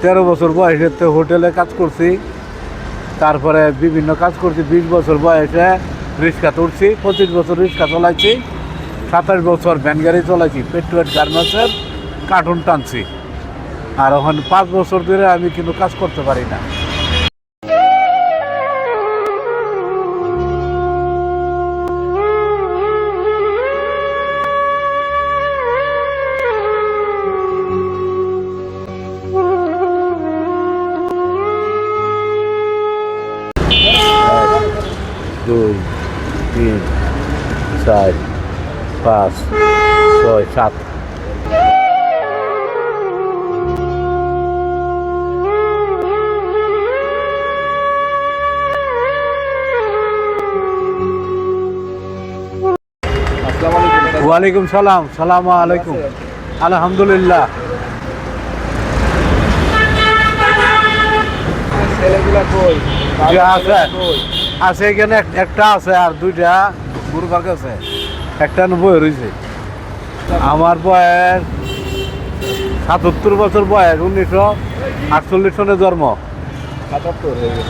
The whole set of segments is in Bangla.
13 বছর বয়সে হোটেলে কাজ করছি, তারপরে বিভিন্ন কাজ করছি। 20 বছর বয়সে রিক্সা উঠছি, 25 বছর রিক্সা চালাইছি, 27 বছর ভ্যান গাড়ি চালাইছি, পেট্রোয়েট গার্মেন্টসের কার্টুন টানছি। আর এখন 5 বছর ধরে আমি কিন্তু কাজ করতে পারি না। দুই, তিন, চার, পাঁচ, ছয়, সাত। ওয়ালাইকুম সালাম। সালাম আলাইকুম। আলহামদুলিল্লাহ। আছে এখানে একটা আছে, আর দুইটা গুরুবার কাছে, একটা বই রয়েছে। আমার বয়স 77 বছর বয়স, 1948 সনে জন্ম।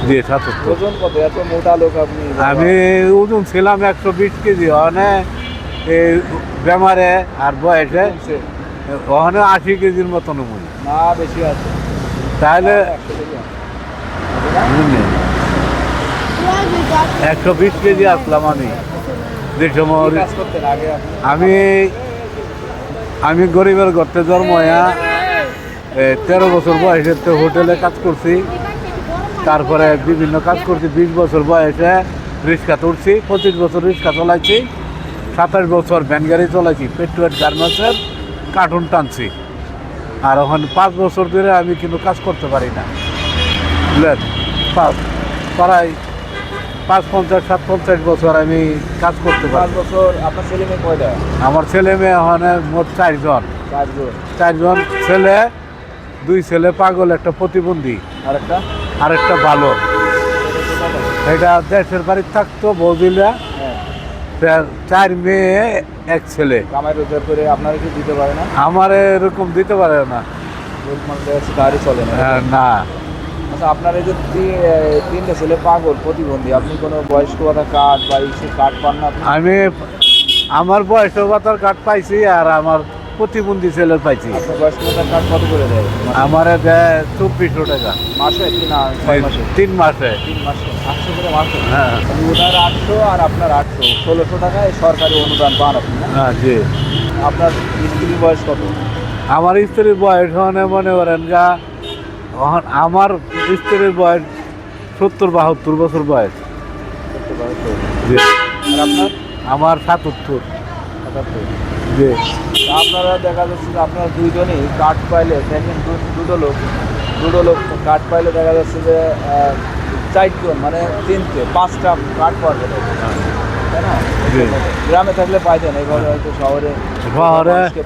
জি 77। ওজন কত? এত মোটা লোক আপনি? আমি ওজন ছিলাম 120 কেজি, ওখানে বেমারে আর বয়সে ওখানে 80 কেজির মতন। না বেশি আছে তাহলে 120 কেজি আসলাম আমি যে সময়। আমি আমি গরিবের ঘরতে জন্ম হইয়া 13 বছর বয়সে হোটেলে কাজ করছি, তারপরে বিভিন্ন কাজ করছি। 20 বছর বয়সে রিক্সা উঠছি, 25 বছর রিক্সা চালাইছি, 27 বছর ভ্যান গাড়ি চালাইছি, পেট্রোয়েট গার্মেন্টসের কার্টুন টানছি। আর এখন 5 বছর ধরে আমি কিন্তু কাজ করতে পারি না, বুঝলেন। প্রায় 55-57 বছর আমি কাজ করতে পারি। 5 বছর। আপনার ছেলে মেয়ে কয়টা? আমার ছেলে মেয়ে ওখানে মোট 4 জন। 4 জন ছেলে, 2 ছেলে পাগল, একটা প্রতিবন্ধী, আরেকটা ভালো। এটা দেশের বাড়ির থাকতো বৌদিলা। 4 মেয়ে 1 ছেলে। কামাই রোজগার করে আপনারা কি দিতে পারে না? আমার এরকম দিতে পারে না। গাড়ি চলে না? না। আচ্ছা, আপনার এই যে 3টে ছেলে পাগল প্রতিবন্ধী, আপনি কোনো বয়স্ক ভাতা কার্ড বা ইস্যু কার্ড পান না? আমি আমার বয়স্ক ভাতার কার্ড পাইছি, আর আমার প্রতিবন্ধী ছেলের পাইছি। বয়স্ক ভাতার কার্ড কত করে দেয়? আমার দেয় 2400 টাকা মাসে? 6 মাসে? 3 মাসে। 3 মাসে 800 করে মাসে? হ্যাঁ। ওনার 800 আর আপনার 800, 1600 টাকায় সরকারি অনুদান পান আপনি না? হ্যাঁ জি। আপনার স্ত্রীর বয়স কত? আমার স্ত্রীর বয়স মনে করেন আমার স্ত্রীর বয়স 70-72 বছর বয়স। জি। আর আপনার? আমার 77। জি। আপনারা দেখা যাচ্ছে যে আপনারা দুইজনই কার্ড পাইলে দেখেন, দুটো লোক কার্ড পাইলে দেখা যাচ্ছে যে 4 জন, মানে 5টা কার্ড পাওয়া যাবে, তাই না? গ্রামে থাকলে পাইতেন, এইভাবে হয়তো শহরে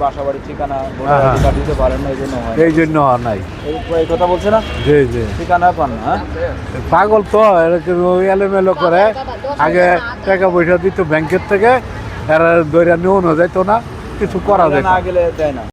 বাসা বাড়ি ঠিকানা দিতে পারেন না, এই জন্য নাই। এই কথা বলছে না? জি জি। ঠিকানা পান না? পাগল তো এরকম এলোমেলো করে। আগে টাকা পয়সা দিত ব্যাংকের থেকে, এরা দৈরা নেওয়া যাইতো না, কিছু করা যায় না, গেলে দেয় না।